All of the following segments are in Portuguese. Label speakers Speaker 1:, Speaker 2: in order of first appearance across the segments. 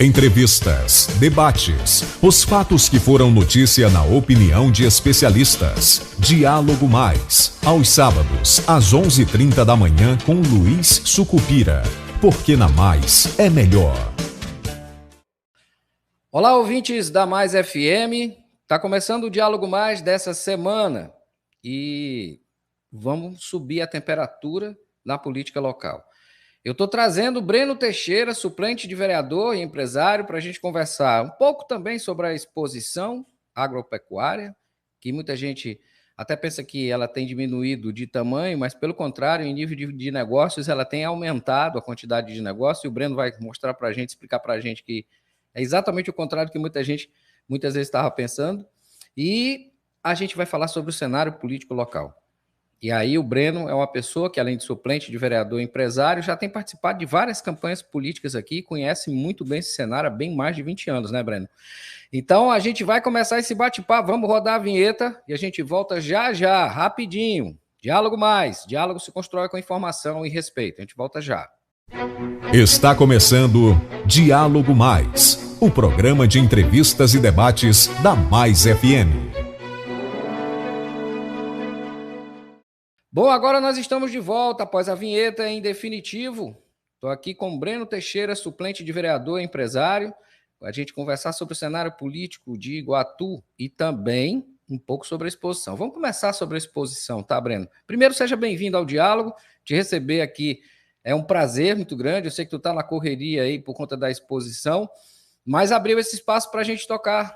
Speaker 1: Entrevistas, debates, os fatos que foram notícia na opinião de especialistas. Diálogo Mais, aos sábados, às 11h30 da manhã com Luiz Sucupira. Porque na Mais é melhor.
Speaker 2: Olá, ouvintes da Mais FM. Está começando o Diálogo Mais dessa semana e vamos subir a temperatura na política local. Eu estou trazendo o Breno Teixeira, suplente de vereador e empresário, para a gente conversar um pouco também sobre a exposição agropecuária, que muita gente até pensa que ela tem diminuído de tamanho, mas pelo contrário, em nível de negócios, ela tem aumentado a quantidade de negócios, e o Breno vai mostrar para a gente, explicar para a gente que é exatamente o contrário que muita gente muitas vezes estava pensando, e a gente vai falar sobre o cenário político local. E aí o Breno é uma pessoa que, além de suplente de vereador e empresário, já tem participado de várias campanhas políticas aqui e conhece muito bem esse cenário há bem mais de 20 anos, né, Breno? Então, a gente vai começar esse bate-papo, vamos rodar a vinheta e a gente volta já, rapidinho. Diálogo Mais, diálogo se constrói com informação e respeito. A gente volta já.
Speaker 1: Está começando Diálogo Mais, o programa de entrevistas e debates da Mais FM.
Speaker 2: Bom, agora nós estamos de volta após a vinheta em definitivo. Estou aqui com o Breno Teixeira, suplente de vereador e empresário, para a gente conversar sobre o cenário político de Iguatu e também um pouco sobre a exposição. Vamos começar sobre a exposição, tá, Breno? Primeiro, seja bem-vindo ao diálogo. Te receber aqui é um prazer muito grande. Eu sei que tu está na correria aí por conta da exposição, mas abriu esse espaço para a gente tocar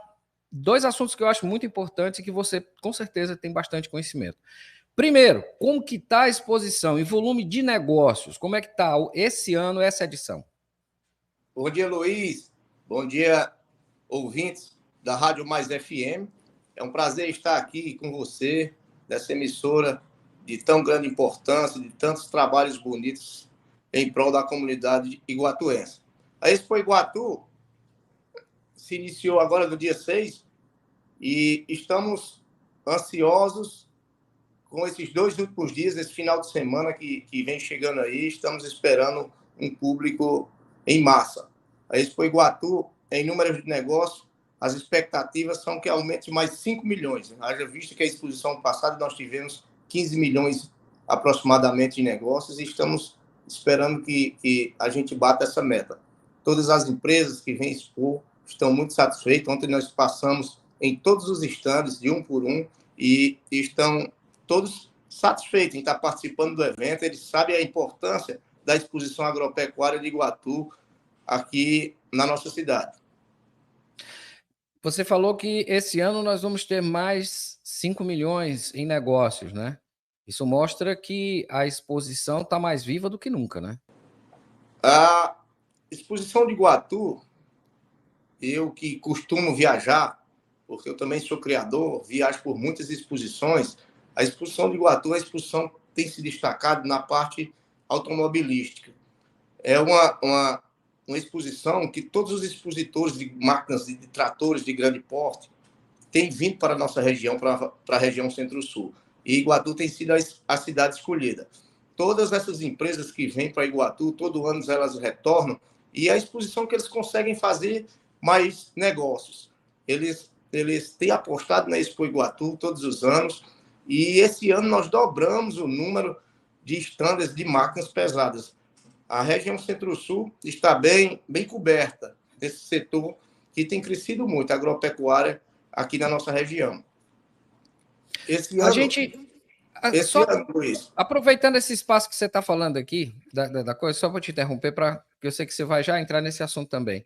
Speaker 2: dois assuntos que eu acho muito importantes e que você, com certeza, tem bastante conhecimento. Primeiro, como que está a exposição em volume de negócios? Como é que está esse ano, essa edição?
Speaker 3: Bom dia, Luiz. Bom dia, ouvintes da Rádio Mais FM. É um prazer estar aqui com você, dessa emissora de tão grande importância, de tantos trabalhos bonitos em prol da comunidade iguatuense. A Expo Iguatu se iniciou agora no dia 6 e estamos ansiosos com esses 2 últimos dias, esse final de semana que vem chegando aí. Estamos esperando um público em massa. A Expo Iguatu, em números de negócio, as expectativas são que aumente mais 5 milhões. Haja visto que a exposição passada nós tivemos 15 milhões aproximadamente de negócios e estamos esperando que a gente bata essa meta. Todas as empresas que vêm expor estão muito satisfeitas. Ontem nós passamos em todos os estandes, de um por um, e estão todos satisfeitos em estar participando do evento. Eles sabem a importância da exposição agropecuária de Iguatu aqui na nossa cidade.
Speaker 2: Você falou que esse ano nós vamos ter mais 5 milhões em negócios, né? Isso mostra que a exposição está mais viva do que nunca, né?
Speaker 3: A exposição de Iguatu, eu que costumo viajar, porque eu também sou criador, viajo por muitas exposições. A exposição de Iguatu, a exposição tem se destacado na parte automobilística. É uma exposição que todos os expositores de máquinas e de tratores de grande porte têm vindo para a nossa região, para a região Centro-Sul. E Iguatu tem sido a cidade escolhida. Todas essas empresas que vêm para Iguatu, todo ano elas retornam, e é a exposição que eles conseguem fazer mais negócios. Eles têm apostado na Expo Iguatu todos os anos, e esse ano nós dobramos o número de estandes de máquinas pesadas. A região Centro-Sul está bem coberta desse setor que tem crescido muito, a agropecuária, aqui na nossa região. Esse ano, Luiz,
Speaker 2: aproveitando esse espaço que você está falando aqui, da coisa, só vou te interromper, porque eu sei que você vai já entrar nesse assunto também.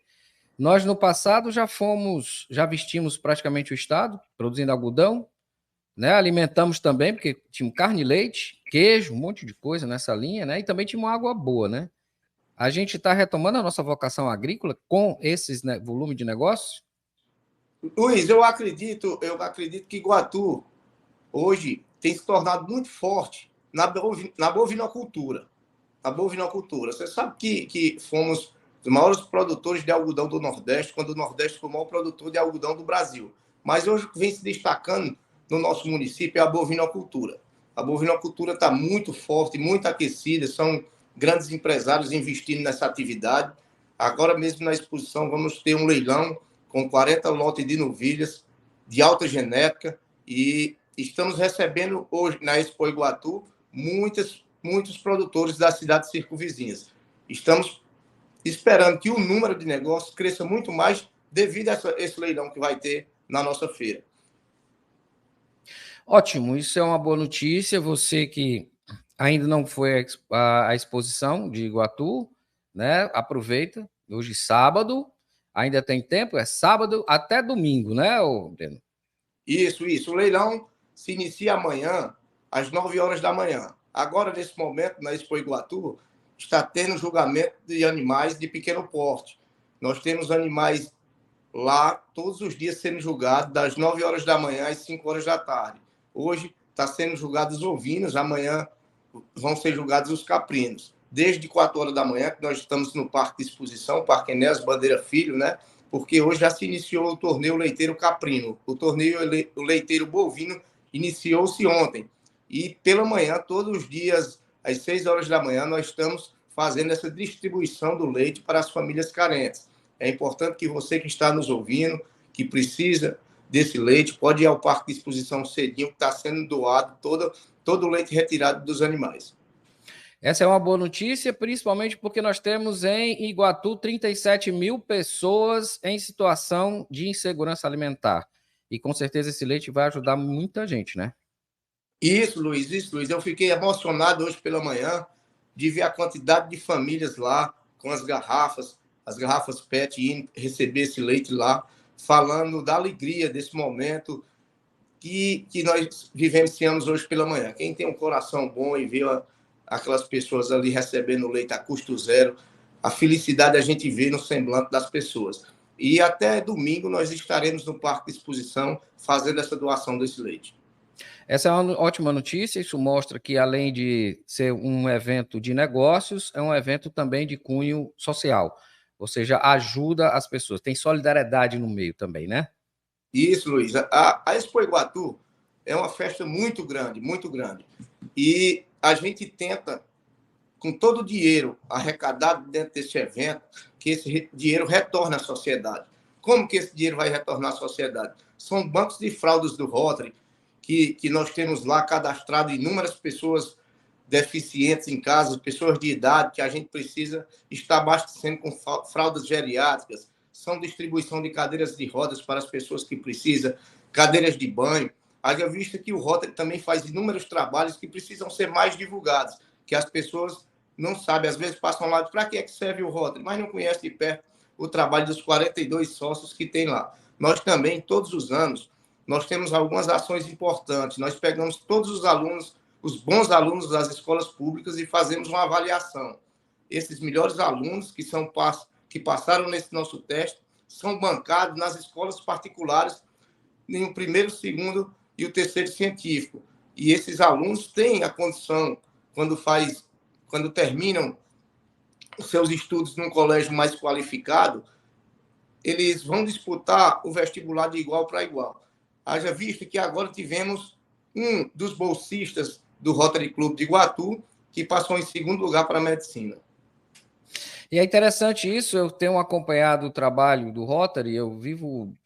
Speaker 2: Nós, no passado, já vestimos praticamente o estado, produzindo algodão, né? Alimentamos também, porque tínhamos carne e leite, queijo, um monte de coisa nessa linha, né? E também tínhamos água boa, né? A gente está retomando a nossa vocação agrícola com esses volume de negócio?
Speaker 3: Luiz, eu acredito que Iguatu hoje tem se tornado muito forte na bovinocultura. Na bovinocultura. Você sabe que fomos os maiores produtores de algodão do Nordeste, quando o Nordeste foi o maior produtor de algodão do Brasil. Mas hoje vem se destacando no nosso município é a bovinocultura. A bovinocultura está muito forte, muito aquecida, são grandes empresários investindo nessa atividade. Agora mesmo na exposição vamos ter um leilão com 40 lotes de novilhas de alta genética e estamos recebendo hoje na Expo Iguatu muitos produtores das cidades circunvizinhas. Estamos esperando que o número de negócios cresça muito mais devido a esse leilão que vai ter na nossa feira.
Speaker 2: Ótimo, isso é uma boa notícia. Você que ainda não foi à exposição de Iguatu, né? Aproveita, hoje sábado, ainda tem tempo, é sábado até domingo, né, Breno?
Speaker 3: Isso. O leilão se inicia amanhã, às 9 horas da manhã. Agora, nesse momento, na Expo Iguatu, está tendo julgamento de animais de pequeno porte. Nós temos animais lá todos os dias sendo julgados, das 9 horas da manhã às 5 horas da tarde. Hoje está sendo julgados os ovinos, amanhã vão ser julgados os caprinos. Desde 4 horas da manhã, que nós estamos no Parque de Exposição, Parque Enéas Bandeira Filho, né? Porque hoje já se iniciou o torneio leiteiro caprino. O torneio leiteiro bovino iniciou-se ontem. E pela manhã, todos os dias, às 6 horas da manhã, nós estamos fazendo essa distribuição do leite para as famílias carentes. É importante que você que está nos ouvindo, que precisa desse leite, pode ir ao Parque de Exposição cedinho, que está sendo doado todo o leite retirado dos animais.
Speaker 2: Essa é uma boa notícia, principalmente porque nós temos em Iguatu 37 mil pessoas em situação de insegurança alimentar. E com certeza esse leite vai ajudar muita gente, né?
Speaker 3: Isso, Luiz. Eu fiquei emocionado hoje pela manhã de ver a quantidade de famílias lá com as garrafas PET, indo receber esse leite lá, falando da alegria desse momento que nós vivenciamos hoje pela manhã. Quem tem um coração bom e vê aquelas pessoas ali recebendo leite a custo zero, a felicidade a gente vê no semblante das pessoas. E até domingo nós estaremos no Parque de Exposição fazendo essa doação desse leite.
Speaker 2: Essa é uma ótima notícia, isso mostra que além de ser um evento de negócios, é um evento também de cunho social, ou seja, ajuda as pessoas, tem solidariedade no meio também, né?
Speaker 3: Isso, Luiz. A Expo Iguatu é uma festa muito grande, e a gente tenta, com todo o dinheiro arrecadado dentro desse evento, que esse dinheiro retorne à sociedade. Como que esse dinheiro vai retornar à sociedade? São bancos de fraldas do Rotary, que nós temos lá cadastrado inúmeras pessoas deficientes em casa, pessoas de idade, que a gente precisa estar abastecendo com fraldas geriátricas, são distribuição de cadeiras de rodas para as pessoas que precisam, cadeiras de banho. Haja vista que o Rotary também faz inúmeros trabalhos que precisam ser mais divulgados, que as pessoas não sabem, às vezes passam lá, para que serve o Rotary, mas não conhecem de perto o trabalho dos 42 sócios que tem lá. Nós também, todos os anos, nós temos algumas ações importantes. Nós pegamos todos os alunos, os bons alunos das escolas públicas e fazemos uma avaliação. Esses melhores alunos que passaram nesse nosso teste são bancados nas escolas particulares em o primeiro, segundo e o terceiro científico. E esses alunos têm a condição, quando terminam os seus estudos num colégio mais qualificado, eles vão disputar o vestibular de igual para igual. Haja visto que agora tivemos um dos bolsistas do Rotary Clube de Iguatu que passou em segundo lugar para a medicina.
Speaker 2: E é interessante isso, eu tenho acompanhado o trabalho do Rotary,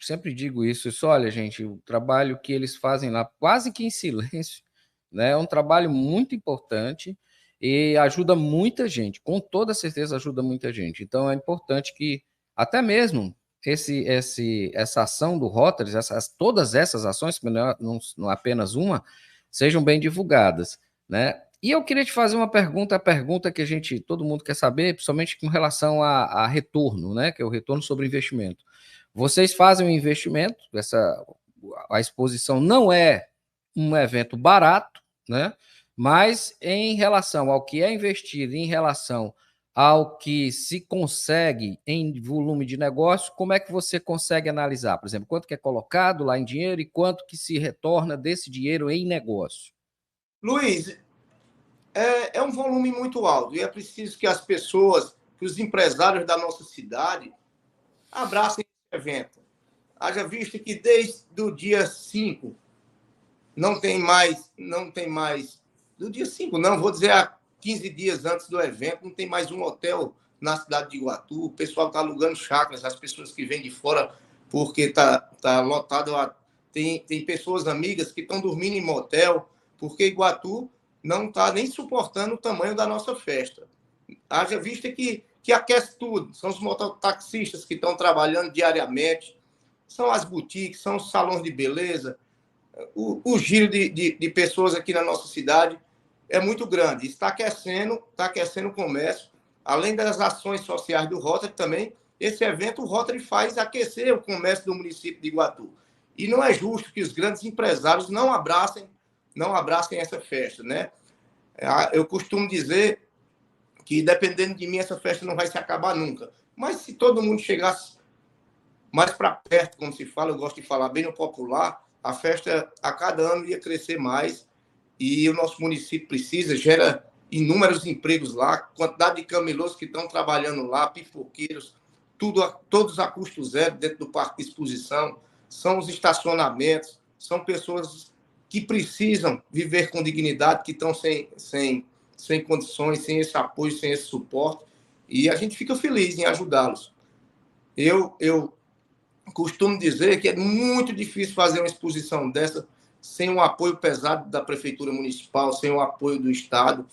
Speaker 2: sempre digo isso, olha, gente, o trabalho que eles fazem lá, quase que em silêncio, né, é um trabalho muito importante e ajuda muita gente, com toda certeza ajuda muita gente. Então é importante que até mesmo essa ação do Rotary, todas essas ações, não apenas uma, sejam bem divulgadas, né? E eu queria te fazer uma pergunta, a pergunta que todo mundo quer saber, principalmente com relação a retorno, né? Que é o retorno sobre investimento. Vocês fazem um investimento, a exposição não é um evento barato, né? Mas em relação ao que é investido, em relação ao que se consegue em volume de negócio, como é que você consegue analisar? Por exemplo, quanto que é colocado lá em dinheiro e quanto que se retorna desse dinheiro em negócio?
Speaker 3: Luiz, é um volume muito alto e é preciso que as pessoas, que os empresários da nossa cidade abracem esse evento. Haja visto que desde o dia 5 não tem mais, do dia 5 não, vou dizer há 15 dias antes do evento, não tem mais um hotel na cidade de Iguatu, o pessoal está alugando chácaras, as pessoas que vêm de fora, porque tá lotado. Tem pessoas amigas que estão dormindo em motel, porque Iguatu não está nem suportando o tamanho da nossa festa. Haja vista que aquece tudo. São os mototaxistas que estão trabalhando diariamente, são as boutiques, são os salões de beleza. O giro de pessoas aqui na nossa cidade é muito grande. Está aquecendo o comércio. Além das ações sociais do Rotary também, esse evento o Rotary faz aquecer o comércio do município de Iguatu. E não é justo que os grandes empresários não abracem essa festa, né? Eu costumo dizer que, dependendo de mim, essa festa não vai se acabar nunca. Mas se todo mundo chegasse mais para perto, como se fala, eu gosto de falar bem no popular, a festa a cada ano ia crescer mais e o nosso município gera inúmeros empregos lá, quantidade de camelôs que estão trabalhando lá, pipoqueiros, todos a custo zero dentro do parque de exposição, são os estacionamentos, são pessoas que precisam viver com dignidade, que estão sem condições, sem esse apoio, sem esse suporte, e a gente fica feliz em ajudá-los. Eu costumo dizer que é muito difícil fazer uma exposição dessa sem um apoio pesado da Prefeitura Municipal, sem o apoio do Estado.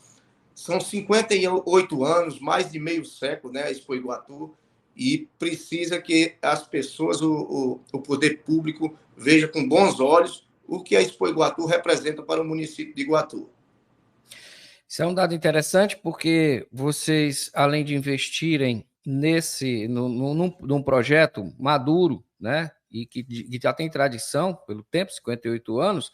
Speaker 3: São 58 anos, mais de meio século, né, a Expo Iguatu, e precisa que as pessoas, o poder público, veja com bons olhos o que a Expo Iguatu representa para o município de Iguatu.
Speaker 2: Isso é um dado interessante porque vocês, além de investirem num projeto maduro, né, e que já tem tradição pelo tempo, 58 anos,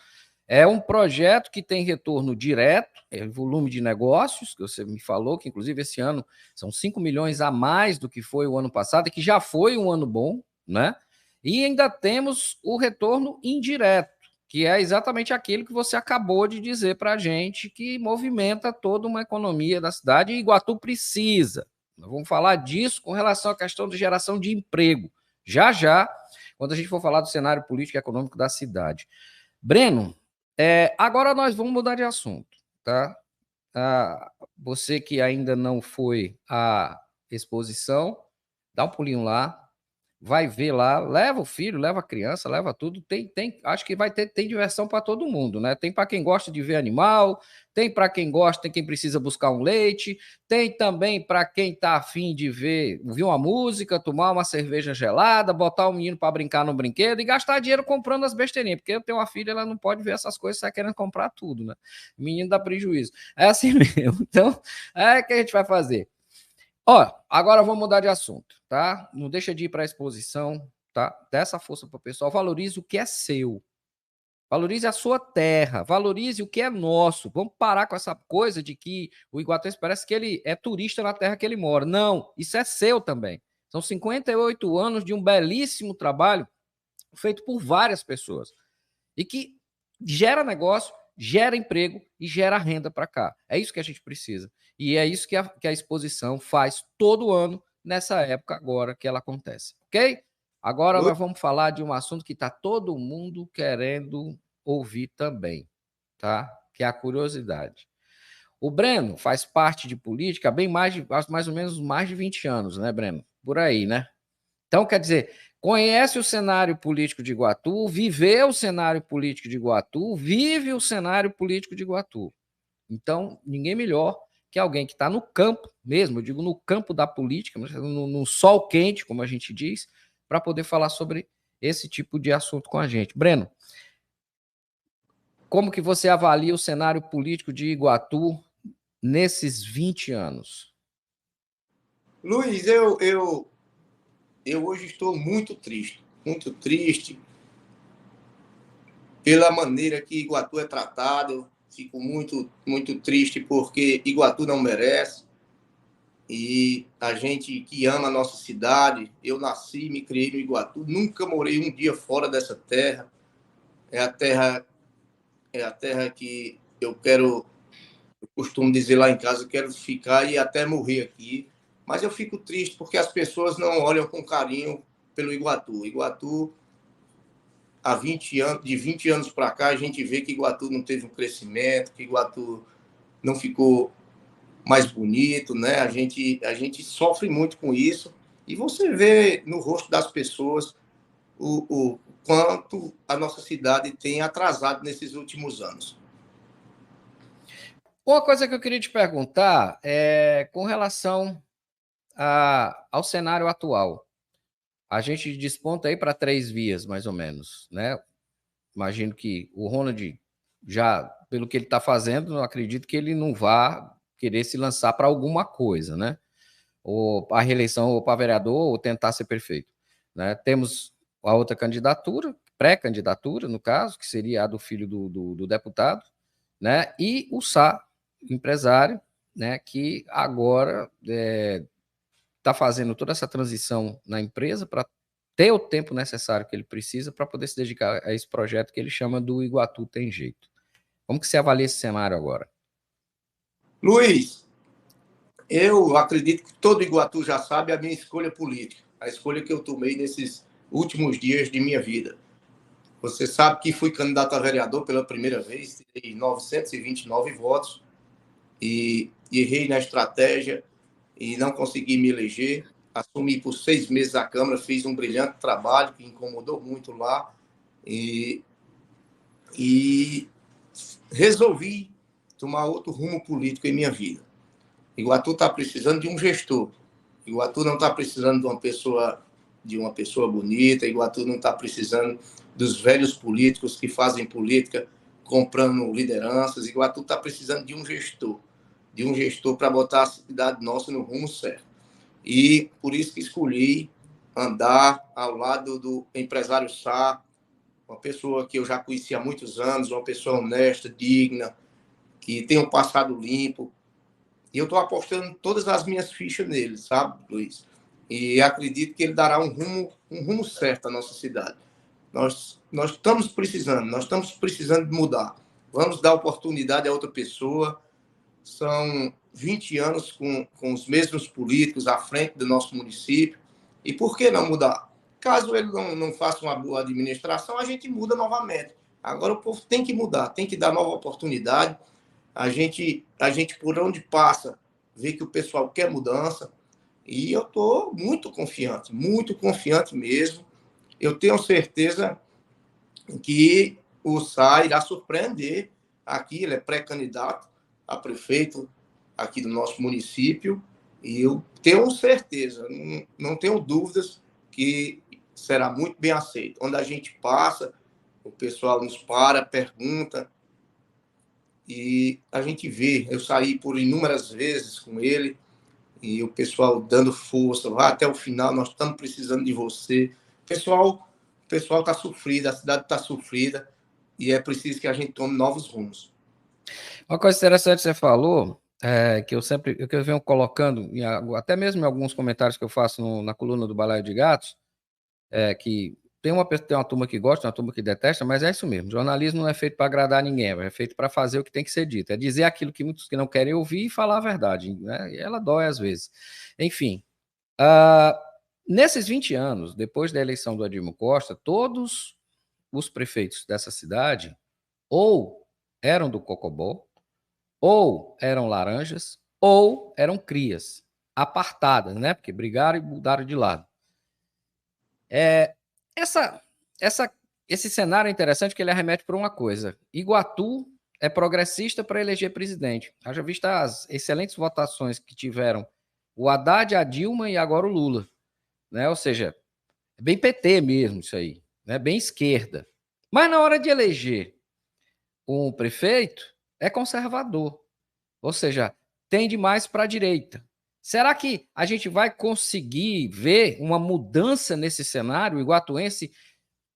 Speaker 2: é um projeto que tem retorno direto, é volume de negócios, que você me falou, que inclusive esse ano são 5 milhões a mais do que foi o ano passado, e que já foi um ano bom, né? E ainda temos o retorno indireto, que é exatamente aquilo que você acabou de dizer para a gente, que movimenta toda uma economia da cidade, e Iguatu precisa. Nós vamos falar disso com relação à questão de geração de emprego, já, quando a gente for falar do cenário político e econômico da cidade. Breno, agora nós vamos mudar de assunto, tá? Você que ainda não foi à exposição, dá um pulinho lá, vai ver lá, leva o filho, leva a criança, leva tudo. Acho que tem diversão para todo mundo, né? Tem para quem gosta de ver animal, tem para quem gosta, tem quem precisa buscar um leite, tem também para quem está afim de ouvir uma música, tomar uma cerveja gelada, botar o menino para brincar no brinquedo e gastar dinheiro comprando as besteirinhas, porque eu tenho uma filha, ela não pode ver essas coisas, sai querendo comprar tudo, né? O menino dá prejuízo. É assim mesmo. Então, o que a gente vai fazer? Agora vamos mudar de assunto, tá? Não deixa de ir para a exposição, tá? Dá essa força para o pessoal, valorize o que é seu. Valorize a sua terra, valorize o que é nosso. Vamos parar com essa coisa de que o iguatense parece que ele é turista na terra que ele mora. Não, isso é seu também. São 58 anos de um belíssimo trabalho feito por várias pessoas e que gera negócio, gera emprego e gera renda para cá. É isso que a gente precisa. E é isso que a exposição faz todo ano, nessa época agora que ela acontece. Ok? Agora nós vamos falar de um assunto que está todo mundo querendo ouvir também, tá? Que é a curiosidade. O Breno faz parte de política há mais ou menos mais de 20 anos, né, Breno? Por aí, né? Então, quer dizer, conhece o cenário político de Iguatu, viveu o cenário político de Iguatu, vive o cenário político de Iguatu. Então, ninguém melhor que alguém que está no campo mesmo, eu digo no campo da política, no sol quente, como a gente diz, para poder falar sobre esse tipo de assunto com a gente. Breno, como que você avalia o cenário político de Iguatu nesses 20 anos?
Speaker 3: Luiz, eu hoje estou muito triste pela maneira que Iguatu é tratado. Fico muito, muito triste porque Iguatu não merece. E a gente que ama a nossa cidade, eu nasci, me criei no Iguatu, nunca morei um dia fora dessa terra. É a terra que eu costumo dizer lá em casa, eu quero ficar e até morrer aqui. Mas eu fico triste porque as pessoas não olham com carinho pelo Iguatu. Iguatu, de 20 anos para cá, a gente vê que Iguatu não teve um crescimento, que Iguatu não ficou mais bonito, né? A gente sofre muito com isso, e você vê no rosto das pessoas o quanto a nossa cidade tem atrasado nesses últimos anos.
Speaker 2: Uma coisa que eu queria te perguntar é com relação ao cenário atual. A gente desponta aí para 3 vias, mais ou menos, né? Imagino que o Ronald, já pelo que ele está fazendo, eu acredito que ele não vá querer se lançar para alguma coisa, né? Ou a reeleição, ou para vereador, ou tentar ser prefeito, né? Temos a outra candidatura, pré-candidatura, no caso, que seria a do filho do deputado, né? E o Sá, empresário, né? Que agora está fazendo toda essa transição na empresa para ter o tempo necessário que ele precisa para poder se dedicar a esse projeto que ele chama do Iguatu Tem Jeito. Como que você avalia esse cenário agora?
Speaker 3: Luiz, eu acredito que todo Iguatu já sabe a minha escolha política, a escolha que eu tomei nesses últimos dias de minha vida. Você sabe que fui candidato a vereador pela primeira vez, tirei 929 votos e errei na estratégia e não consegui me eleger. Assumi por 6 meses a Câmara, fiz um brilhante trabalho que incomodou muito lá e resolvi tomar outro rumo político em minha vida. Iguatu está precisando de um gestor. Iguatu não está precisando de uma pessoa bonita. Iguatu não está precisando dos velhos políticos que fazem política comprando lideranças. Iguatu está precisando de um gestor para botar a cidade nossa no rumo certo. E por isso que escolhi andar ao lado do empresário Sá, uma pessoa que eu já conhecia há muitos anos, uma pessoa honesta, digna, que tem um passado limpo. E eu estou apostando todas as minhas fichas nele, sabe, Luiz? E acredito que ele dará um rumo certo à nossa cidade. Nós estamos precisando de mudar. Vamos dar oportunidade a outra pessoa. São 20 anos com os mesmos políticos à frente do nosso município. E por que não mudar? Caso ele não faça uma boa administração, a gente muda novamente. Agora o povo tem que mudar, tem que dar nova oportunidade. A gente por onde passa, vê que o pessoal quer mudança. E eu estou muito confiante mesmo. Eu tenho certeza que o Sá irá surpreender aqui. Ele é pré-candidato a prefeito aqui do nosso município. E eu tenho certeza, não tenho dúvidas que será muito bem aceito. Onde a gente passa, o pessoal nos pergunta, e a gente vê. Eu saí por inúmeras vezes com ele, e o pessoal dando força, vá até o final, nós estamos precisando de você. O pessoal está sofrido, a cidade está sofrida, e é preciso que a gente tome novos rumos.
Speaker 2: Uma coisa interessante que você falou, que eu venho colocando, até mesmo em alguns comentários que eu faço na coluna do Balaio de Gatos, que tem uma turma que gosta, uma turma que detesta, mas é isso mesmo. Jornalismo não é feito para agradar ninguém, é feito para fazer o que tem que ser dito. É dizer aquilo que muitos que não querem ouvir e falar a verdade, né? E ela dói às vezes. Enfim, nesses 20 anos, depois da eleição do Adilmo Costa, todos os prefeitos dessa cidade ou eram do Cocobó, ou eram laranjas, ou eram crias, apartadas, né? Porque brigaram e mudaram de lado. Esse cenário é interessante que ele arremete para uma coisa. Iguatu é progressista para eleger presidente. Haja vista as excelentes votações que tiveram o Haddad, a Dilma e agora o Lula, né? Ou seja, é bem PT mesmo isso aí, né? Bem esquerda. Mas na hora de eleger um prefeito, é conservador. Ou seja, tende mais para a direita. Será que a gente vai conseguir ver uma mudança nesse cenário? O iguatuense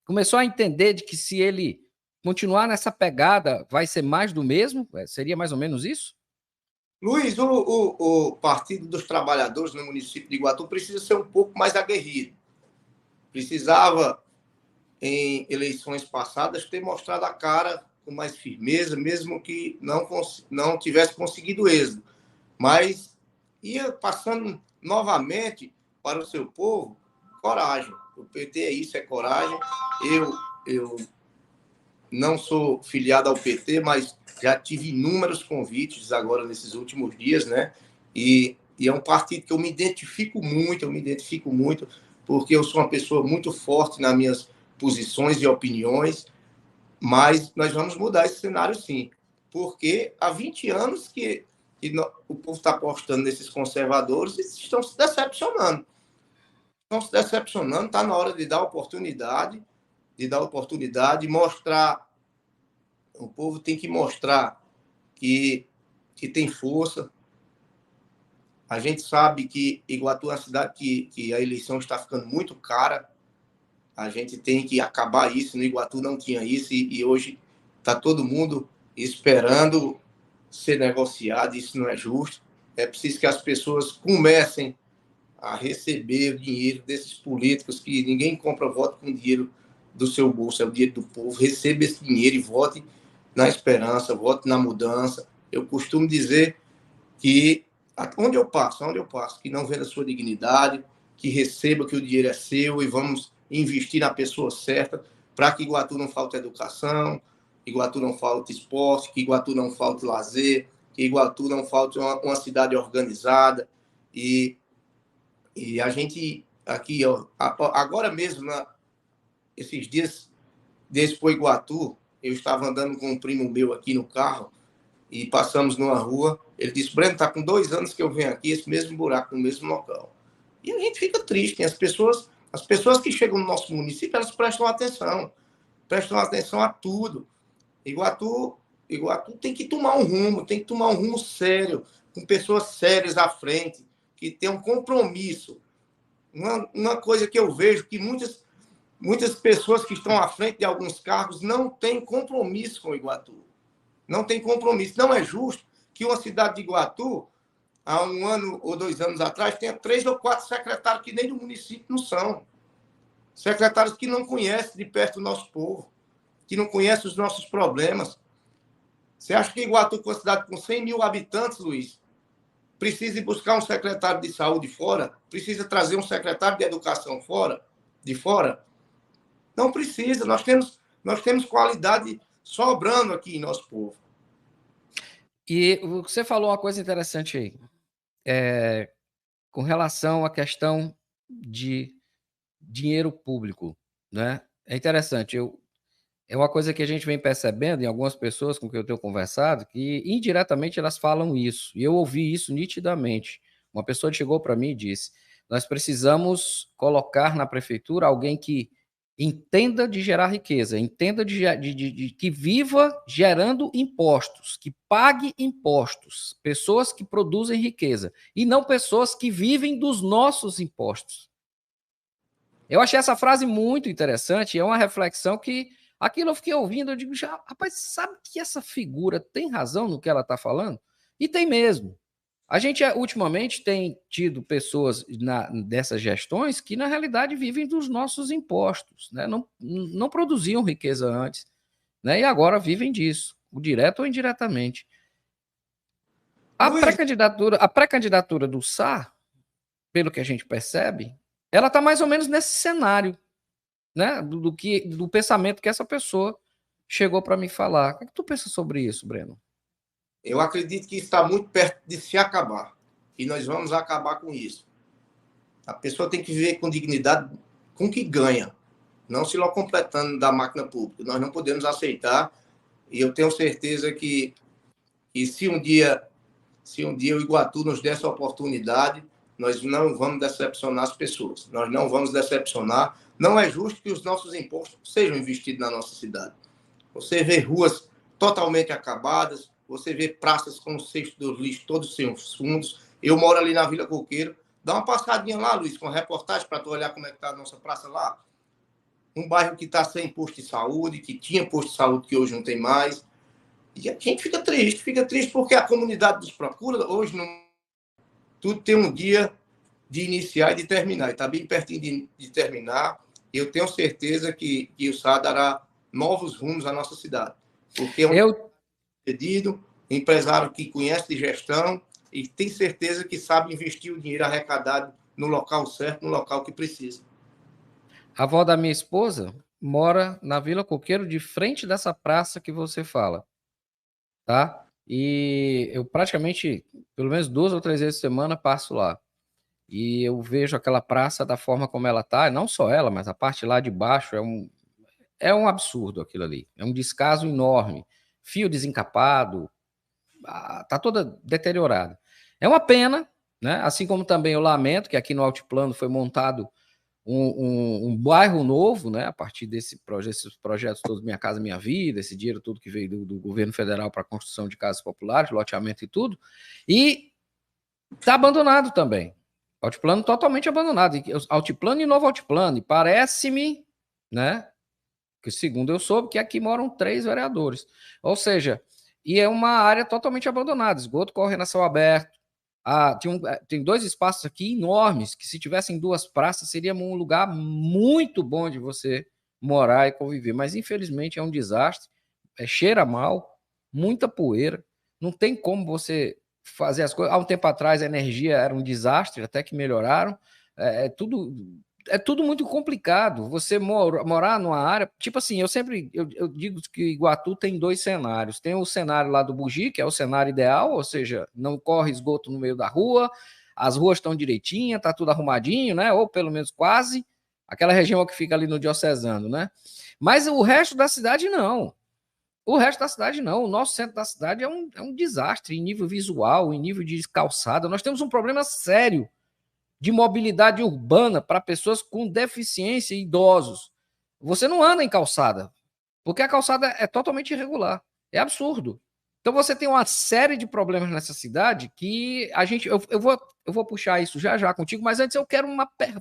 Speaker 2: começou a entender de que se ele continuar nessa pegada, vai ser mais do mesmo? Seria mais ou menos isso?
Speaker 3: Luiz, o Partido dos Trabalhadores no município de Iguatu precisa ser um pouco mais aguerrido. Precisava, em eleições passadas, ter mostrado a cara com mais firmeza, mesmo que não tivesse conseguido êxito. Mas ia passando novamente para o seu povo coragem. O PT é isso, é coragem. Eu não sou filiado ao PT, mas já tive inúmeros convites agora nesses últimos dias, né? E é um partido que eu me identifico muito, porque eu sou uma pessoa muito forte nas minhas posições e opiniões, mas nós vamos mudar esse cenário sim, porque há 20 anos que o povo está apostando nesses conservadores e estão se decepcionando. Está na hora de dar oportunidade, mostrar. O povo tem que mostrar que tem força. A gente sabe que Iguatu é uma cidade que a eleição está ficando muito cara. A gente tem que acabar isso. No Iguatu não tinha isso e hoje está todo mundo esperando ser negociado. Isso não é justo. É preciso que as pessoas comecem a receber o dinheiro desses políticos, que ninguém compra voto com dinheiro do seu bolso, é o dinheiro do povo. Receba esse dinheiro e vote na esperança, vote na mudança. Eu costumo dizer que onde eu passo, que não venda sua dignidade, que receba que o dinheiro é seu e vamos investir na pessoa certa para que Iguatu não falte educação, Iguatu não falte esporte, que Iguatu não falte lazer, que Iguatu não falte uma cidade organizada. E a gente aqui, ó, agora mesmo, esses dias, desde para Iguatu, eu estava andando com um primo meu aqui no carro e passamos numa rua. Ele disse: Breno, está com 2 anos que eu venho aqui, esse mesmo buraco, no mesmo local. E a gente fica triste. As pessoas que chegam no nosso município, elas prestam atenção a tudo. Iguatu tem que tomar um rumo sério, com pessoas sérias à frente, que tenham um compromisso. Uma coisa que eu vejo que muitas pessoas que estão à frente de alguns cargos não têm compromisso com Iguatu. Não tem compromisso. Não é justo que uma cidade de Iguatu, há 1 ano ou 2 anos atrás, tenha 3 ou 4 secretários que nem do município não são. Secretários que não conhecem de perto o nosso povo, que não conhecem os nossos problemas. Você acha que Iguatu, com uma cidade com 100 mil habitantes, Luiz, precisa ir buscar um secretário de saúde fora? Precisa trazer um secretário de educação de fora? Não precisa. Nós temos qualidade sobrando aqui em nosso povo.
Speaker 2: E você falou uma coisa interessante aí, com relação à questão de dinheiro público, né? É interessante. É uma coisa que a gente vem percebendo em algumas pessoas com quem eu tenho conversado, que indiretamente elas falam isso, e eu ouvi isso nitidamente. Uma pessoa chegou para mim e disse: nós precisamos colocar na prefeitura alguém que entenda de gerar riqueza, entenda que viva gerando impostos, que pague impostos, pessoas que produzem riqueza, e não pessoas que vivem dos nossos impostos. Eu achei essa frase muito interessante, é uma reflexão que aquilo eu fiquei ouvindo, eu digo, rapaz, sabe que essa figura tem razão no que ela está falando? E tem mesmo. A gente, ultimamente, tem tido pessoas dessas gestões que, na realidade, vivem dos nossos impostos, né? Não produziam riqueza antes, né? E agora vivem disso, direto ou indiretamente. A pré-candidatura do Sá, pelo que a gente percebe, ela está mais ou menos nesse cenário, né? Do pensamento que essa pessoa chegou para me falar. O que tu pensa sobre isso, Breno?
Speaker 3: Eu acredito que está muito perto de se acabar. E nós vamos acabar com isso. A pessoa tem que viver com dignidade, com o que ganha, não se locupletando da máquina pública. Nós não podemos aceitar. E eu tenho certeza que se um dia o Iguatu nos der essa oportunidade, nós não vamos decepcionar as pessoas. Nós não vamos decepcionar. Não é justo que os nossos impostos sejam investidos na nossa cidade. Você vê ruas totalmente acabadas, você vê praças com o cesto do lixo todos sem os fundos. Eu moro ali na Vila Coqueiro. Dá uma passadinha lá, Luiz, com a reportagem para tu olhar como é que está a nossa praça lá. Um bairro que está sem posto de saúde, que tinha posto de saúde que hoje não tem mais. E a gente fica triste porque a comunidade nos procura. Hoje não... tudo tem um dia de iniciar e de terminar. Está bem pertinho de terminar. E eu tenho certeza que o Sá dará novos rumos à nossa cidade. Porque é um pedido, empresário que conhece de gestão e tem certeza que sabe investir o dinheiro arrecadado no local certo, no local que precisa.
Speaker 2: A avó da minha esposa, mora na Vila Coqueiro, de frente dessa praça que você fala, tá? E eu praticamente, pelo menos 2 ou 3 vezes por semana, passo lá. E eu vejo aquela praça da forma como ela tá, não só ela, mas a parte lá de baixo é um absurdo aquilo ali. É um descaso enorme. Fio desencapado, tá toda deteriorada. É uma pena, né? Assim como também eu lamento que aqui no Altiplano foi montado um bairro novo, né? A partir desses projetos todos, Minha Casa Minha Vida, esse dinheiro todo que veio do governo federal para a construção de casas populares, loteamento e tudo, e está abandonado também. Altiplano totalmente abandonado. Altiplano e Novo Altiplano. E parece-me, né? Que segundo eu soube, que aqui moram 3 vereadores. Ou seja, e é uma área totalmente abandonada, esgoto correndo a céu aberto. Tem 2 espaços aqui enormes, que se tivessem 2 praças, seria um lugar muito bom de você morar e conviver. Mas, infelizmente, é um desastre, cheira mal, muita poeira, não tem como você fazer as coisas. Há um tempo atrás, a energia era um desastre, até que melhoraram. É tudo muito complicado. Você morar numa área. Tipo assim, eu digo que Iguatu tem 2 cenários. Tem o cenário lá do Bugi, que é o cenário ideal, ou seja, não corre esgoto no meio da rua, as ruas estão direitinhas, tá tudo arrumadinho, né? Ou pelo menos quase. Aquela região que fica ali no Diocesano, né? Mas o resto da cidade não. O resto da cidade não. O nosso centro da cidade é um desastre em nível visual, em nível de calçada. Nós temos um problema sério de mobilidade urbana para pessoas com deficiência e idosos. Você não anda em calçada, porque a calçada é totalmente irregular. É absurdo. Então você tem uma série de problemas nessa cidade que eu vou puxar isso já contigo, mas antes eu quero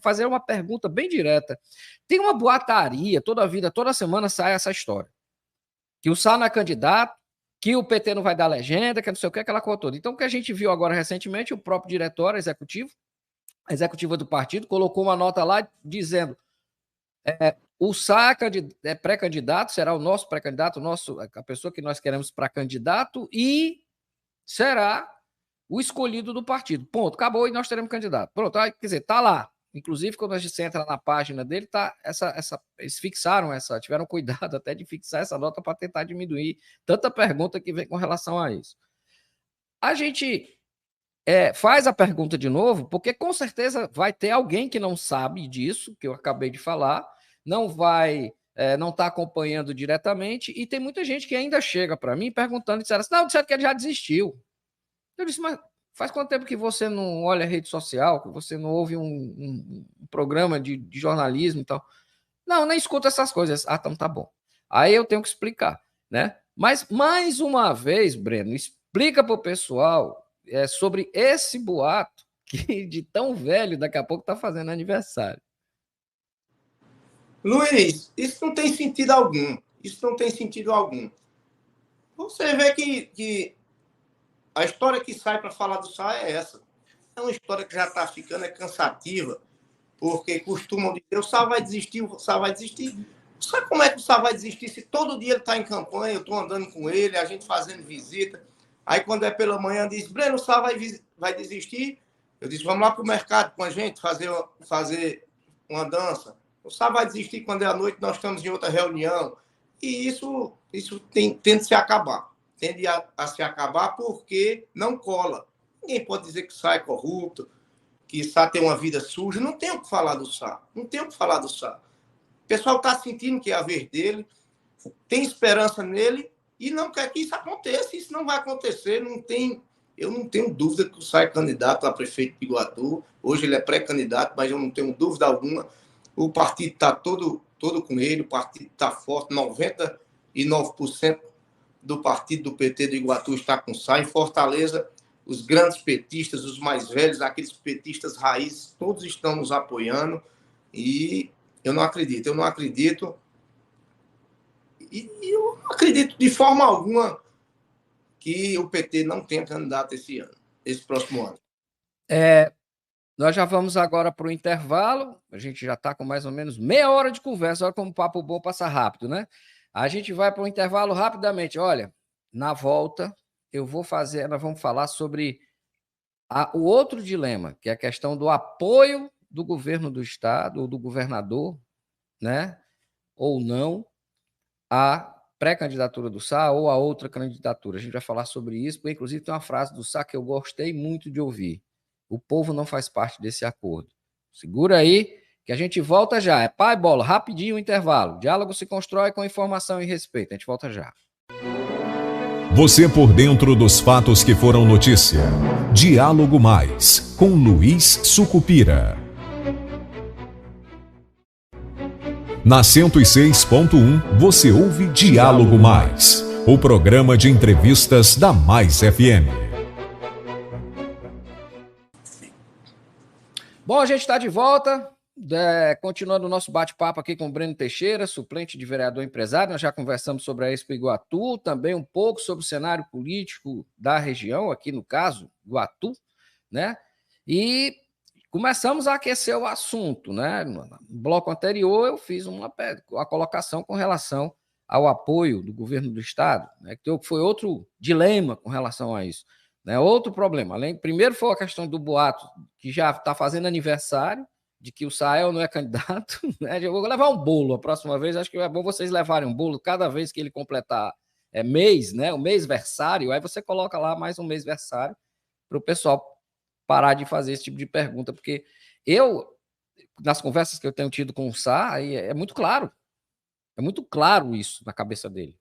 Speaker 2: fazer uma pergunta bem direta. Tem uma boataria, toda semana sai essa história. Que o Sá não é candidato, que o PT não vai dar legenda, que não sei o que, aquela coisa toda. Então o que a gente viu agora recentemente, o próprio diretório executivo, a executiva do partido, colocou uma nota lá dizendo o Sá é pré-candidato, será o nosso pré-candidato, a pessoa que nós queremos para candidato e será o escolhido do partido. Ponto, acabou e nós teremos candidato. Pronto, quer dizer, tá lá. Inclusive, quando a gente entra na página dele, tá eles fixaram tiveram cuidado até de fixar essa nota para tentar diminuir tanta pergunta que vem com relação a isso. A gente faz a pergunta de novo, porque com certeza vai ter alguém que não sabe disso, que eu acabei de falar, não está acompanhando diretamente, e tem muita gente que ainda chega para mim perguntando, disseram assim, não, disseram que ele já desistiu. Eu disse, mas faz quanto tempo que você não olha a rede social, que você não ouve um programa de jornalismo e tal? Não, nem escuta essas coisas. Ah, então tá bom. Aí eu tenho que explicar, né? Mas, mais uma vez, Breno, explica para o pessoal sobre esse boato que de tão velho daqui a pouco está fazendo aniversário.
Speaker 3: Luiz, isso não tem sentido algum. Isso não tem sentido algum. Você vê que a história que sai para falar do Sá é essa. É uma história que já está ficando cansativa, porque costumam dizer o Sá vai desistir, o Sá vai desistir. Sabe como é que o Sá vai desistir se todo dia ele está em campanha, eu estou andando com ele, a gente fazendo visita. Aí quando é pela manhã, diz, Breno, o Sá vai desistir. Eu disse, vamos lá para o mercado com a gente, fazer uma dança. O Sá vai desistir quando é à noite, nós estamos em outra reunião. E isso tende a se acabar. Tende a se acabar porque não cola. Ninguém pode dizer que o Sá é corrupto, que o Sá tem uma vida suja. Não tem o que falar do Sá. Não tem o que falar do Sá. O pessoal está sentindo que é a vez dele, tem esperança nele e não quer que isso aconteça. Isso não vai acontecer. Eu não tenho dúvida que o Sá é candidato a prefeito de Iguatu. Hoje ele é pré-candidato, mas eu não tenho dúvida alguma. O partido está todo com ele, o partido está forte, 99% do partido do PT do Iguatu está com o Sá. Em Fortaleza, os grandes petistas, os mais velhos, aqueles petistas raízes, todos estão nos apoiando e eu não acredito. E eu não acredito de forma alguma que o PT não tenha candidato esse próximo ano.
Speaker 2: Nós já vamos agora para o intervalo. A gente já está com mais ou menos meia hora de conversa. Olha como o papo bom passa rápido, né? A gente vai para o intervalo rapidamente. Olha, na volta, nós vamos falar sobre o outro dilema, que é a questão do apoio do governo do estado, ou do governador, né? ou não a pré-candidatura do Sá ou a outra candidatura. A gente vai falar sobre isso, porque inclusive tem uma frase do Sá que eu gostei muito de ouvir. O povo não faz parte desse acordo. Segura aí, que a gente volta já. É pai, bola, rapidinho o intervalo. Diálogo se constrói com informação e respeito. A gente volta já.
Speaker 1: Você por dentro dos fatos que foram notícia. Diálogo Mais, com Luiz Sucupira. Na 106.1, você ouve Diálogo Mais, o programa de entrevistas da Mais FM.
Speaker 2: Bom, a gente está de volta, continuando o nosso bate-papo aqui com o Breno Teixeira, suplente de vereador empresário. Nós já conversamos sobre a Expo Iguatu, também um pouco sobre o cenário político da região, aqui no caso, Iguatu, né? E começamos a aquecer o assunto, né? No bloco anterior, eu fiz uma colocação com relação ao apoio do governo do Estado, né? Que foi outro dilema com relação a isso. Outro problema. Primeiro foi a questão do boato, que já está fazendo aniversário, de que o Sael não é candidato. Né? Eu vou levar um bolo a próxima vez, acho que é bom vocês levarem um bolo cada vez que ele completar mês, né? O mêsversário, aí você coloca lá mais um mêsversário para o pessoal parar de fazer esse tipo de pergunta, porque nas conversas que eu tenho tido com o Sá, é muito claro isso na cabeça dele,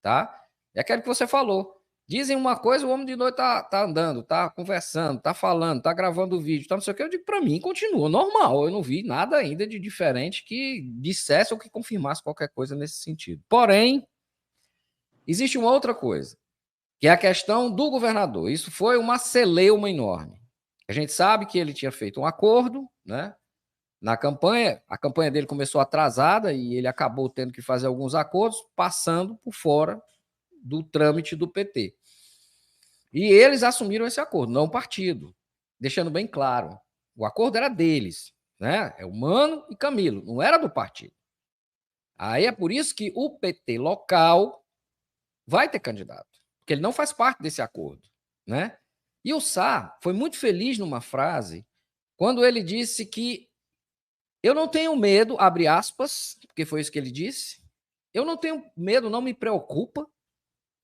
Speaker 2: tá? É aquilo que você falou. Dizem uma coisa, o homem de noite tá andando, tá conversando, tá falando, tá gravando vídeo, tá não sei o que. Eu digo, para mim, continua normal. Eu não vi nada ainda de diferente que dissesse ou que confirmasse qualquer coisa nesse sentido. Porém, existe uma outra coisa, que é a questão do governador. Isso foi uma celeuma enorme. A gente sabe que ele tinha feito um acordo, né? Na campanha, a campanha dele começou atrasada e ele acabou tendo que fazer alguns acordos, passando por fora do trâmite do PT. E eles assumiram esse acordo, não o partido, deixando bem claro, o acordo era deles, né? É o Mano e Camilo, não era do partido. Aí é por isso que o PT local vai ter candidato, porque ele não faz parte desse acordo, né? E o Sá foi muito feliz numa frase, quando ele disse que eu não tenho medo, abre aspas, porque foi isso que ele disse, eu não tenho medo, não me preocupa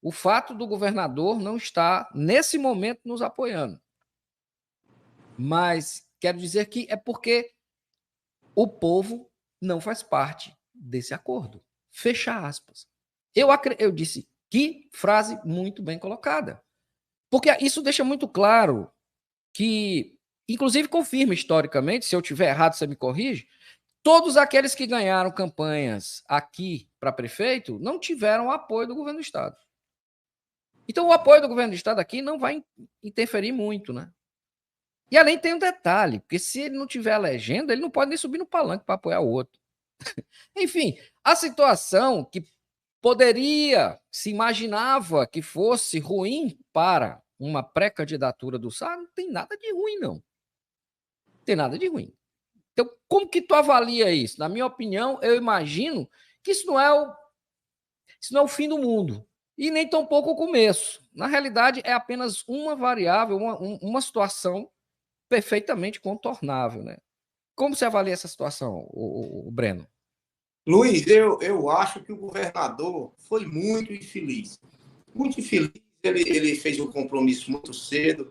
Speaker 2: o fato do governador não estar, nesse momento, nos apoiando. Mas quero dizer que é porque o povo não faz parte desse acordo. Fecha aspas. Eu disse, que frase muito bem colocada. Porque isso deixa muito claro que, inclusive confirma historicamente, se eu tiver errado, você me corrige, todos aqueles que ganharam campanhas aqui para prefeito não tiveram o apoio do governo do Estado. Então, o apoio do governo do Estado aqui não vai interferir muito, né? E além tem um detalhe, porque se ele não tiver legenda, ele não pode nem subir no palanque para apoiar o outro. Enfim, a situação que se imaginava que fosse ruim para uma pré-candidatura do Sá, não tem nada de ruim, não. Não tem nada de ruim. Então, como que tu avalia isso? Na minha opinião, eu imagino que isso não é o fim do mundo. E nem tão pouco o começo. Na realidade, é apenas uma variável, uma situação perfeitamente contornável, né? Como você avalia essa situação, o Breno?
Speaker 3: Luiz, eu acho que o governador foi muito infeliz. Muito infeliz. Ele fez um compromisso muito cedo,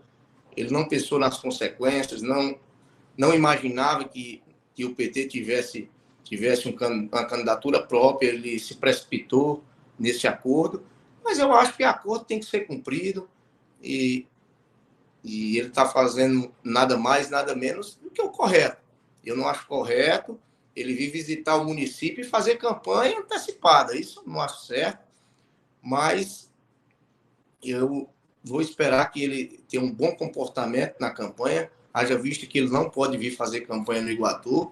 Speaker 3: ele não pensou nas consequências, não imaginava que o PT tivesse uma candidatura própria, ele se precipitou nesse acordo. Mas eu acho que o acordo tem que ser cumprido e ele está fazendo nada mais, nada menos do que o correto. Eu não acho correto ele vir visitar o município e fazer campanha antecipada. Isso eu não acho certo, mas eu vou esperar que ele tenha um bom comportamento na campanha, haja visto que ele não pode vir fazer campanha no Iguatu,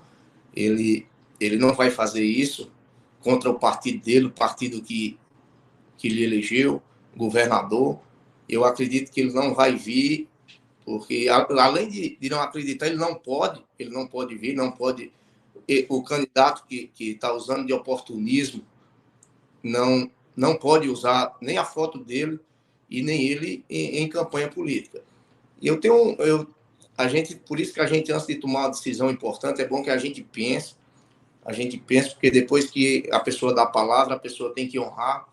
Speaker 3: ele não vai fazer isso contra o partido dele, o partido que lhe elegeu, governador. Eu acredito que ele não vai vir, porque além de não acreditar, ele não pode vir, não pode. O candidato que está usando de oportunismo não pode usar nem a foto dele e nem ele em campanha política. E por isso que a gente, antes de tomar uma decisão importante, é bom que a gente pense a gente pensa, porque depois que a pessoa dá a palavra, a pessoa tem que honrar,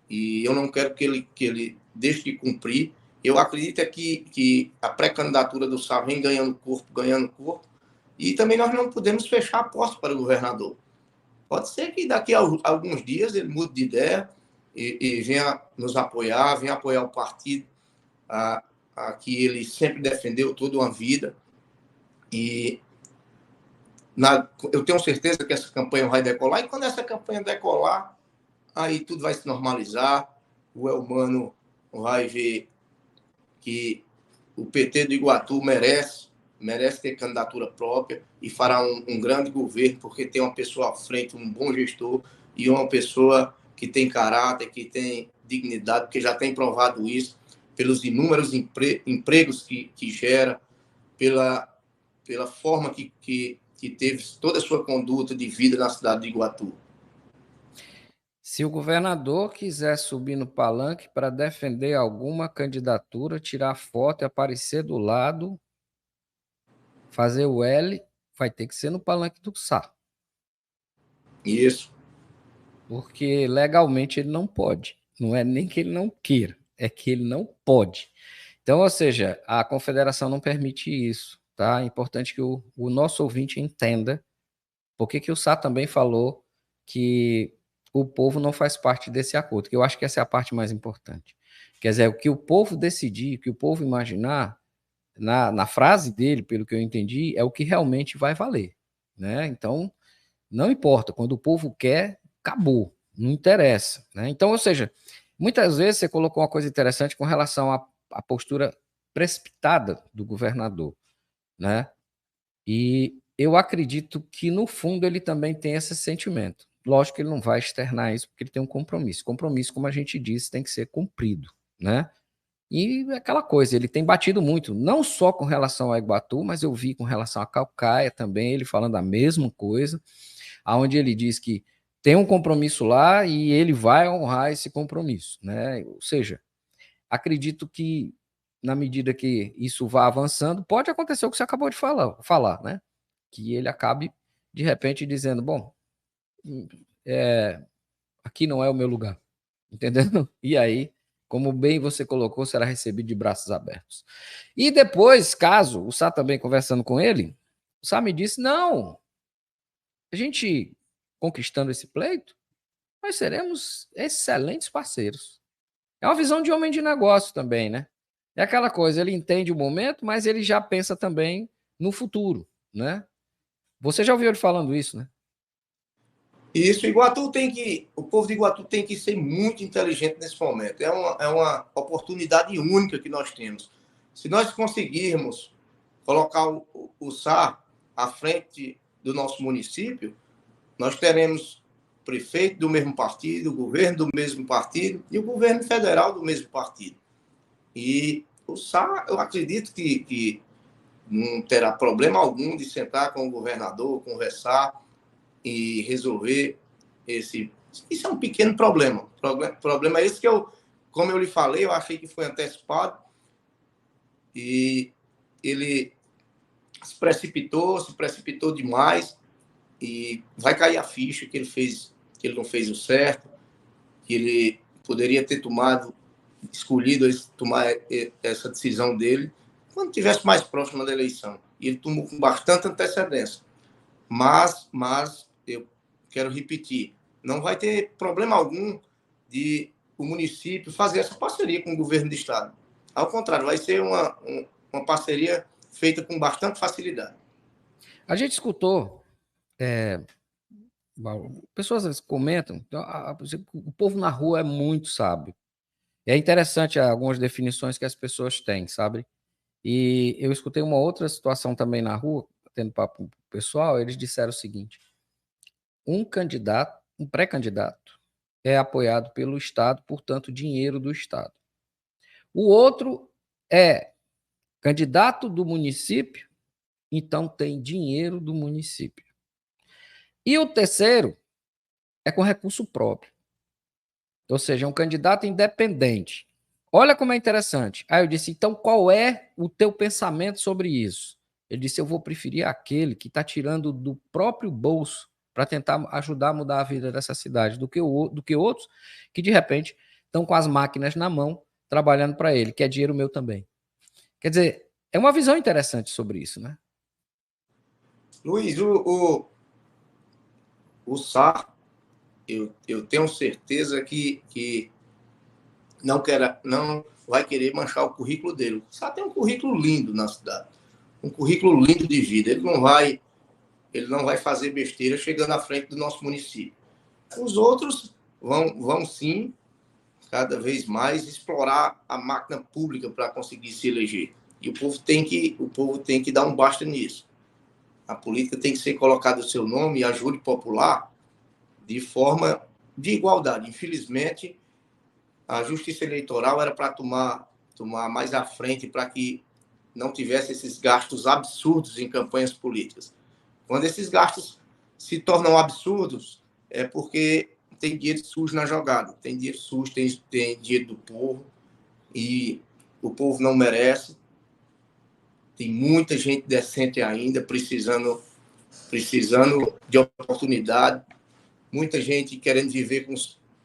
Speaker 3: e eu não quero que ele deixe de cumprir. Eu acredito que a pré-candidatura do Sá vem ganhando corpo, e também nós não podemos fechar a porta para o governador. Pode ser que daqui a alguns dias ele mude de ideia e venha nos apoiar, venha apoiar o partido a que ele sempre defendeu toda uma vida. E eu tenho certeza que essa campanha vai decolar, e quando essa campanha decolar, aí tudo vai se normalizar, o Elmano vai ver que o PT do Iguatu merece ter candidatura própria e fará um grande governo, porque tem uma pessoa à frente, um bom gestor e uma pessoa que tem caráter, que tem dignidade, porque já tem provado isso pelos inúmeros empregos que gera, pela forma que teve toda a sua conduta de vida na cidade de Iguatu.
Speaker 2: Se o governador quiser subir no palanque para defender alguma candidatura, tirar foto e aparecer do lado, fazer o L, vai ter que ser no palanque do Sá.
Speaker 3: Isso.
Speaker 2: Porque legalmente ele não pode. Não é nem que ele não queira, é que ele não pode. Então, ou seja, a confederação não permite isso, tá? É importante que o nosso ouvinte entenda por que o Sá também falou que o povo não faz parte desse acordo, que eu acho que essa é a parte mais importante. Quer dizer, o que o povo decidir, o que o povo imaginar, na frase dele, pelo que eu entendi, é o que realmente vai valer, né? Então, não importa, quando o povo quer, acabou, não interessa, né? Então, ou seja, muitas vezes você colocou uma coisa interessante com relação à postura precipitada do governador, né? E eu acredito que, no fundo, ele também tem esse sentimento. Lógico que ele não vai externar isso, porque ele tem um compromisso. Compromisso, como a gente disse, tem que ser cumprido, né? E aquela coisa, ele tem batido muito, não só com relação a Iguatu, mas eu vi com relação a Caucaia também, ele falando a mesma coisa, aonde ele diz que tem um compromisso lá e ele vai honrar esse compromisso, né? Ou seja, acredito que na medida que isso vá avançando, pode acontecer o que você acabou de falar, né? Que ele acabe, de repente, dizendo, bom, aqui não é o meu lugar, entendeu? E aí, como bem você colocou, será recebido de braços abertos. E depois, caso, o Sá também conversando com ele, o Sá me disse, não, a gente conquistando esse pleito, nós seremos excelentes parceiros. É uma visão de homem de negócio também, né? É aquela coisa, ele entende o momento, mas ele já pensa também no futuro, né? Você já ouviu ele falando isso, né?
Speaker 3: Isso, o povo de Iguatu tem que ser muito inteligente nesse momento. É uma oportunidade única que nós temos. Se nós conseguirmos colocar o Sá à frente do nosso município, nós teremos prefeito do mesmo partido, o governo do mesmo partido e o governo federal do mesmo partido. E o Sá, eu acredito que não terá problema algum de sentar com o governador, conversar e resolver esse... Isso é um pequeno problema. Problema é esse que como eu lhe falei, eu achei que foi antecipado e ele se precipitou demais e vai cair a ficha que ele não fez o certo, que ele poderia ter escolhido tomar essa decisão dele quando estivesse mais próximo da eleição. E ele tomou com bastante antecedência. Mas eu quero repetir, não vai ter problema algum de o município fazer essa parceria com o governo do estado. Ao contrário, vai ser uma parceria feita com bastante facilidade.
Speaker 2: A gente escutou, pessoas às vezes comentam, o povo na rua é muito sábio. É interessante algumas definições que as pessoas têm, sabe? E eu escutei uma outra situação também na rua, tendo papo com o pessoal, eles disseram o seguinte: um pré-candidato é apoiado pelo Estado, portanto, dinheiro do Estado. O outro é candidato do município, então tem dinheiro do município. E o terceiro é com recurso próprio. Ou seja, é um candidato independente. Olha como é interessante. Aí eu disse, então qual é o teu pensamento sobre isso? Ele disse, eu vou preferir aquele que está tirando do próprio bolso para tentar ajudar a mudar a vida dessa cidade do que outros que, de repente, estão com as máquinas na mão, trabalhando para ele, que é dinheiro meu também. Quer dizer, é uma visão interessante sobre isso, né?
Speaker 3: Luiz, o Sá, eu tenho certeza que não vai querer manchar o currículo dele. O Sá tem um currículo lindo na cidade, um currículo lindo de vida. Ele não vai fazer besteira chegando à frente do nosso município. Os outros vão sim, cada vez mais, explorar a máquina pública para conseguir se eleger. E o povo tem que dar um basta nisso. A política tem que ser colocada o seu nome e a júri popular de forma de igualdade. Infelizmente, a justiça eleitoral era para tomar mais à frente para que não tivesse esses gastos absurdos em campanhas políticas. Quando esses gastos se tornam absurdos, é porque tem dinheiro sujo na jogada, tem dinheiro sujo, tem dinheiro do povo, e o povo não merece. Tem muita gente decente ainda precisando de oportunidade, muita gente querendo viver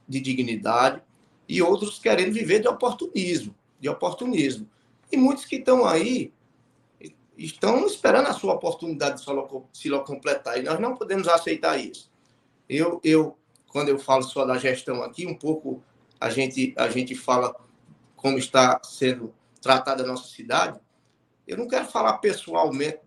Speaker 3: de dignidade e outros querendo viver de oportunismo. E muitos que estão aí estão esperando a sua oportunidade de se completar, e nós não podemos aceitar isso. Quando eu falo só da gestão aqui, um pouco a gente fala como está sendo tratada a nossa cidade. Eu não quero falar pessoalmente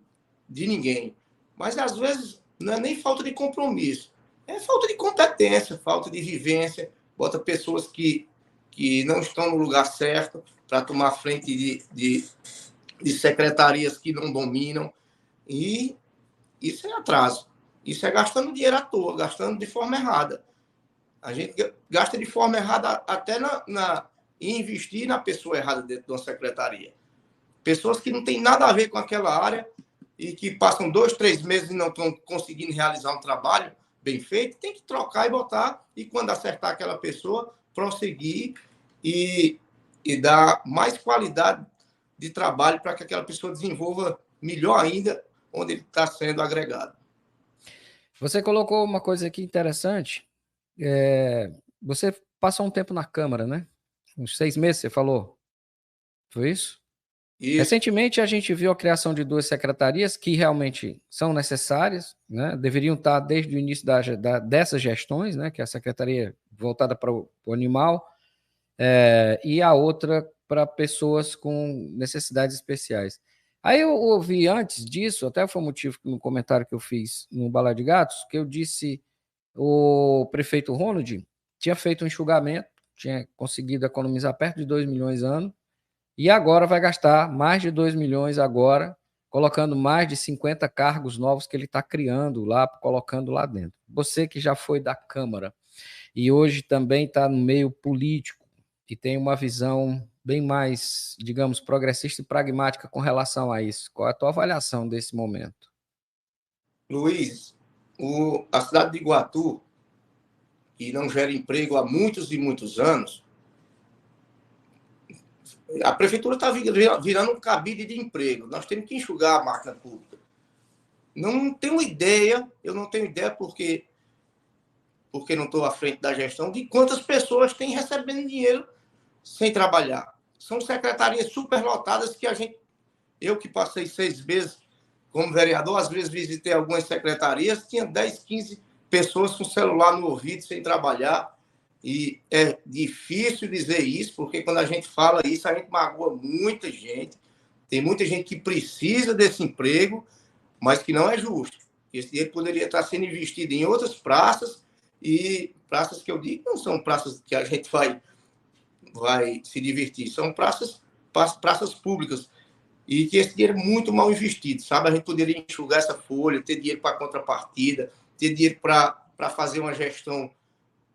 Speaker 3: de ninguém, mas às vezes não é nem falta de compromisso, é falta de competência, falta de vivência, bota pessoas que não estão no lugar certo para tomar frente de secretarias que não dominam, e isso é atraso, isso é gastando dinheiro à toa, gastando de forma errada. A gente gasta de forma errada até em investir na pessoa errada dentro de uma secretaria. Pessoas que não têm nada a ver com aquela área e que passam 2, 3 meses e não estão conseguindo realizar um trabalho bem feito, tem que trocar e botar, e quando acertar aquela pessoa, prosseguir e dar mais qualidade de trabalho para que aquela pessoa desenvolva melhor ainda onde ele está sendo agregado.
Speaker 2: Você colocou uma coisa aqui interessante. Você passou um tempo na Câmara, né? Uns 6 meses, você falou. Foi isso? Isso. Recentemente, a gente viu a criação de 2 secretarias que realmente são necessárias, né? Deveriam estar desde o início dessas gestões, né? Que é a secretaria voltada para o animal, e a outra para pessoas com necessidades especiais. Aí eu ouvi antes disso, até foi o motivo no comentário que eu fiz no Bala de Gatos, que eu disse o prefeito Ronald tinha feito um enxugamento, tinha conseguido economizar perto de 2 milhões ano, e agora vai gastar mais de 2 milhões agora, colocando mais de 50 cargos novos que ele está criando lá, colocando lá dentro. Você que já foi da Câmara e hoje também está no meio político e tem uma visão bem mais, digamos, progressista e pragmática com relação a isso. Qual é a tua avaliação desse momento?
Speaker 3: Luiz, a cidade de Iguatu, que não gera emprego há muitos e muitos anos, a prefeitura está virando um cabide de emprego. Nós temos que enxugar a máquina pública. Eu não tenho ideia porque não estou à frente da gestão, de quantas pessoas têm recebendo dinheiro sem trabalhar. São secretarias superlotadas que eu que passei 6 meses como vereador, às vezes visitei algumas secretarias, tinha 10, 15 pessoas com celular no ouvido sem trabalhar. E é difícil dizer isso, porque quando a gente fala isso, a gente magoa muita gente. Tem muita gente que precisa desse emprego, mas que não é justo. Esse dinheiro poderia estar sendo investido em outras praças, e praças que eu digo não são praças que a gente vai se divertir, são praças públicas, e que esse dinheiro é muito mal investido, sabe? A gente poderia enxugar essa folha, ter dinheiro para contrapartida, ter dinheiro para fazer uma gestão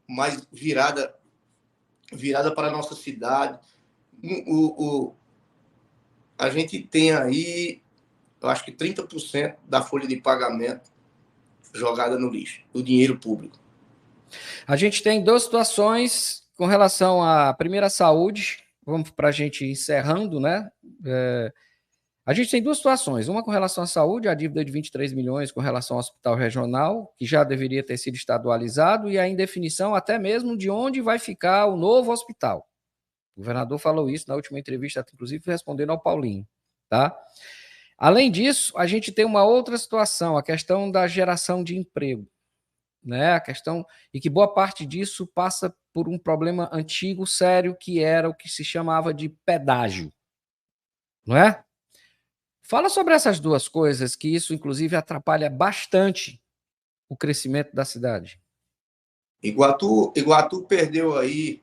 Speaker 3: mais virada para a nossa cidade. A gente tem aí, eu acho que 30% da folha de pagamento jogada no lixo, do dinheiro público.
Speaker 2: A gente tem 2 situações com relação à primeira, saúde. Vamos para a gente encerrando, né? A gente tem duas situações, uma com relação à saúde, a dívida de 23 milhões com relação ao hospital regional, que já deveria ter sido estadualizado, e a indefinição até mesmo de onde vai ficar o novo hospital. O governador falou isso na última entrevista, inclusive respondendo ao Paulinho, tá? Além disso, a gente tem uma outra situação, a questão da geração de emprego, né? A questão, e que boa parte disso passa por um problema antigo, sério, que era o que se chamava de pedágio, não é? Fala sobre essas duas coisas, que isso, inclusive, atrapalha bastante o crescimento da cidade.
Speaker 3: Iguatu perdeu aí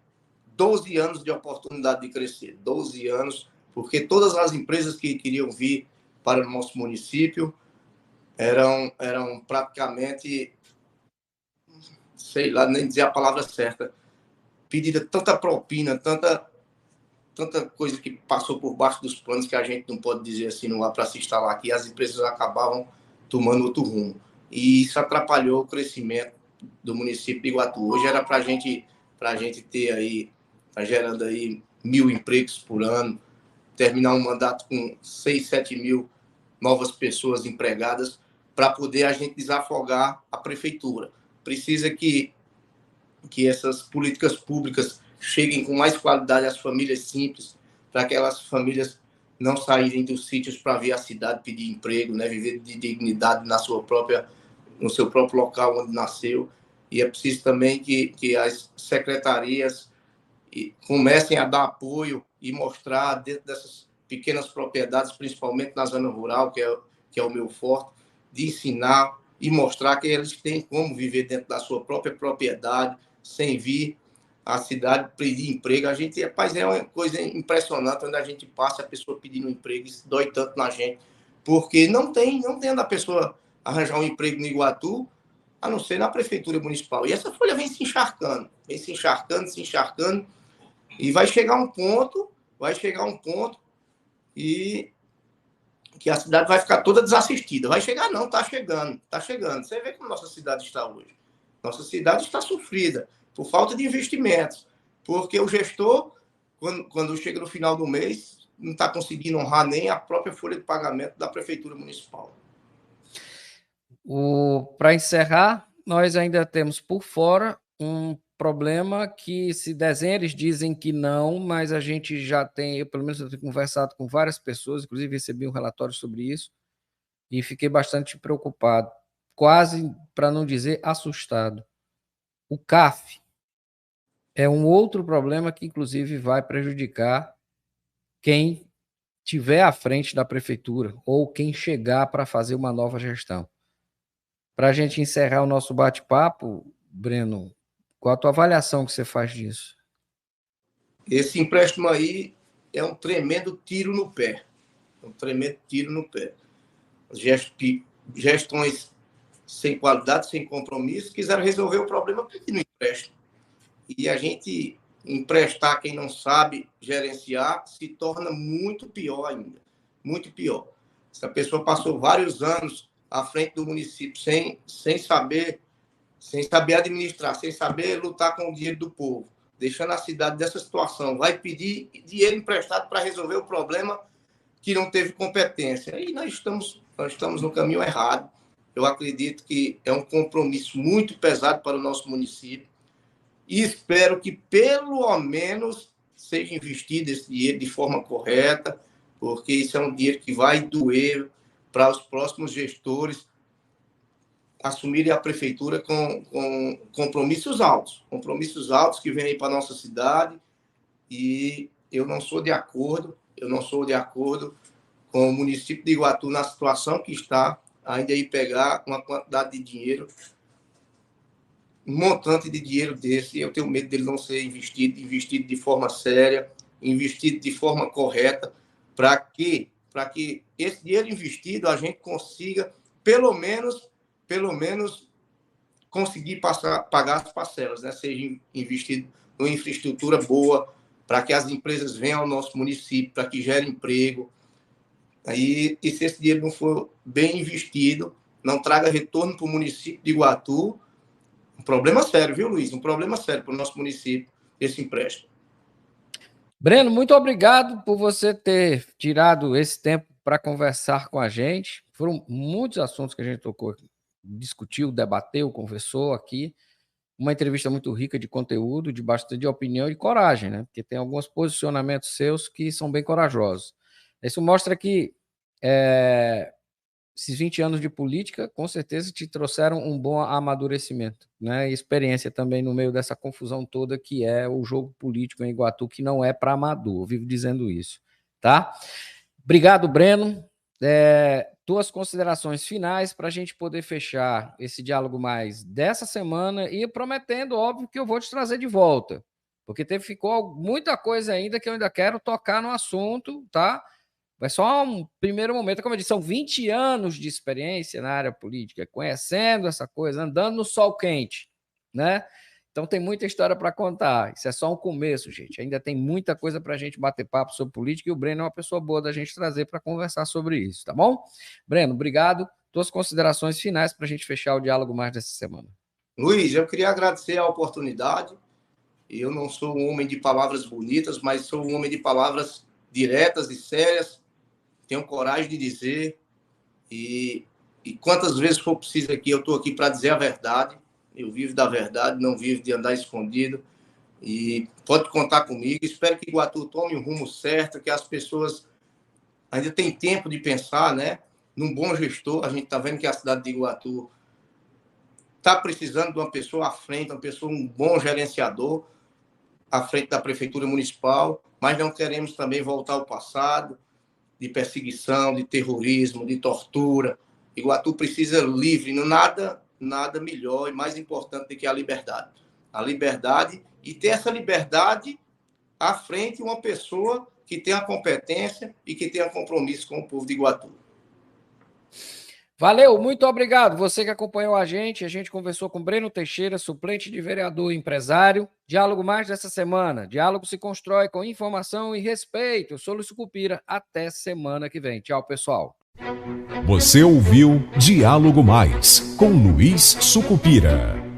Speaker 3: 12 anos de oportunidade de crescer. 12 anos, porque todas as empresas que queriam vir para o nosso município eram praticamente, sei lá, nem dizer a palavra certa, pedida tanta propina, tanta coisa que passou por baixo dos panos que a gente não pode dizer assim, não há para se instalar aqui, as empresas acabavam tomando outro rumo. E isso atrapalhou o crescimento do município de Iguatu. Hoje era para a gente ter aí, tá gerando aí 1.000 empregos por ano, terminar um mandato com 6, 7 mil novas pessoas empregadas, para poder a gente desafogar a prefeitura. Precisa que essas políticas públicas cheguem com mais qualidade às famílias simples, para que aquelas famílias não saírem dos sítios para vir à cidade pedir emprego, né? Viver de dignidade no seu próprio local onde nasceu. E é preciso também que as secretarias comecem a dar apoio e mostrar dentro dessas pequenas propriedades, principalmente na zona rural, que é o meu forte, de ensinar e mostrar que eles têm como viver dentro da sua própria propriedade, sem vir à cidade pedir emprego. A gente, rapaz, é uma coisa impressionante onde a gente passa a pessoa pedindo emprego, isso dói tanto na gente, porque não tem onde a pessoa arranjar um emprego no Iguatu, a não ser na prefeitura municipal. E essa folha vem se encharcando, e vai chegar um ponto e que a cidade vai ficar toda desassistida. Vai chegar não, está chegando. Você vê como nossa cidade está hoje. Nossa cidade está sofrida por falta de investimentos, porque o gestor, quando chega no final do mês, não está conseguindo honrar nem a própria folha de pagamento da prefeitura municipal.
Speaker 2: Para encerrar, nós ainda temos por fora um problema que se desenha, eles dizem que não, mas a gente já tem, eu pelo menos eu tenho conversado com várias pessoas, inclusive recebi um relatório sobre isso, e fiquei bastante preocupado, quase, para não dizer, assustado. O CAF é um outro problema que, inclusive, vai prejudicar quem tiver à frente da prefeitura ou quem chegar para fazer uma nova gestão. Para a gente encerrar o nosso bate-papo, Breno, qual a tua avaliação que você faz disso?
Speaker 3: Esse empréstimo aí é um tremendo tiro no pé. Gestões sem qualidade, sem compromisso, quiseram resolver o problema pedindo empréstimo. E a gente emprestar quem não sabe gerenciar se torna muito pior ainda. Muito pior. Essa pessoa passou vários anos à frente do município sem saber administrar, sem saber lutar com o dinheiro do povo, deixando a cidade dessa situação. Vai pedir dinheiro emprestado para resolver o problema que não teve competência. E nós estamos no caminho errado. Eu acredito que é um compromisso muito pesado para o nosso município e espero que, pelo menos, seja investido esse dinheiro de forma correta, porque isso é um dinheiro que vai doer para os próximos gestores assumirem a prefeitura com compromissos altos que vêm aí para a nossa cidade, e eu não sou de acordo com o município de Iguatu na situação que está, ainda aí pegar uma quantidade de dinheiro, um montante de dinheiro desse, eu tenho medo dele não ser investido de forma séria, investido de forma correta, para que esse dinheiro investido a gente consiga, pelo menos conseguir pagar as parcelas, né? Seja investido em infraestrutura boa, para que as empresas venham ao nosso município, para que gere emprego. Aí, e se esse dinheiro não for bem investido, não traga retorno para o município de Iguatu, um problema sério, viu, Luiz? Um problema sério para o nosso município, esse empréstimo.
Speaker 2: Breno, muito obrigado por você ter tirado esse tempo para conversar com a gente. Foram muitos assuntos que a gente tocou, discutiu, debateu, conversou aqui. Uma entrevista muito rica de conteúdo, de bastante opinião e coragem, né? Porque tem alguns posicionamentos seus que são bem corajosos. Isso mostra que esses 20 anos de política, com certeza, te trouxeram um bom amadurecimento, né? E experiência também no meio dessa confusão toda que é o jogo político em Iguatu, que não é para amador, eu vivo dizendo isso, tá? Obrigado, Breno. Tuas considerações finais para a gente poder fechar esse diálogo mais dessa semana e prometendo, óbvio, que eu vou te trazer de volta, porque ficou muita coisa ainda que eu ainda quero tocar no assunto, tá? Vai só um primeiro momento, como eu disse, são 20 anos de experiência na área política, conhecendo essa coisa, andando no sol quente, né? Então tem muita história para contar. Isso é só um começo, gente. Ainda tem muita coisa para a gente bater papo sobre política e o Breno é uma pessoa boa da gente trazer para conversar sobre isso, tá bom? Breno, obrigado. Tuas considerações finais para a gente fechar o diálogo mais dessa semana.
Speaker 3: Luiz, eu queria agradecer a oportunidade. Eu não sou um homem de palavras bonitas, mas sou um homem de palavras diretas e sérias. Tenho coragem de dizer. E quantas vezes for preciso aqui, eu estou aqui para dizer a verdade. Eu vivo da verdade, não vivo de andar escondido. E pode contar comigo. Espero que Iguatu tome um rumo certo, que as pessoas ainda têm tempo de pensar, né? Num bom gestor. A gente está vendo que a cidade de Iguatu está precisando de uma pessoa à frente, um bom gerenciador à frente da Prefeitura Municipal, mas não queremos também voltar ao passado de perseguição, de terrorismo, de tortura. Iguatu precisa livre, nada melhor e mais importante do que a liberdade. A liberdade, e ter essa liberdade à frente uma pessoa que tenha competência e que tenha compromisso com o povo de Iguatu.
Speaker 2: Valeu, muito obrigado. Você que acompanhou a gente conversou com Breno Teixeira, suplente de vereador e empresário. Diálogo mais dessa semana. Diálogo se constrói com informação e respeito. Eu sou Luiz Sucupira. Até semana que vem. Tchau, pessoal.
Speaker 1: Você ouviu Diálogo Mais, com Luiz Sucupira.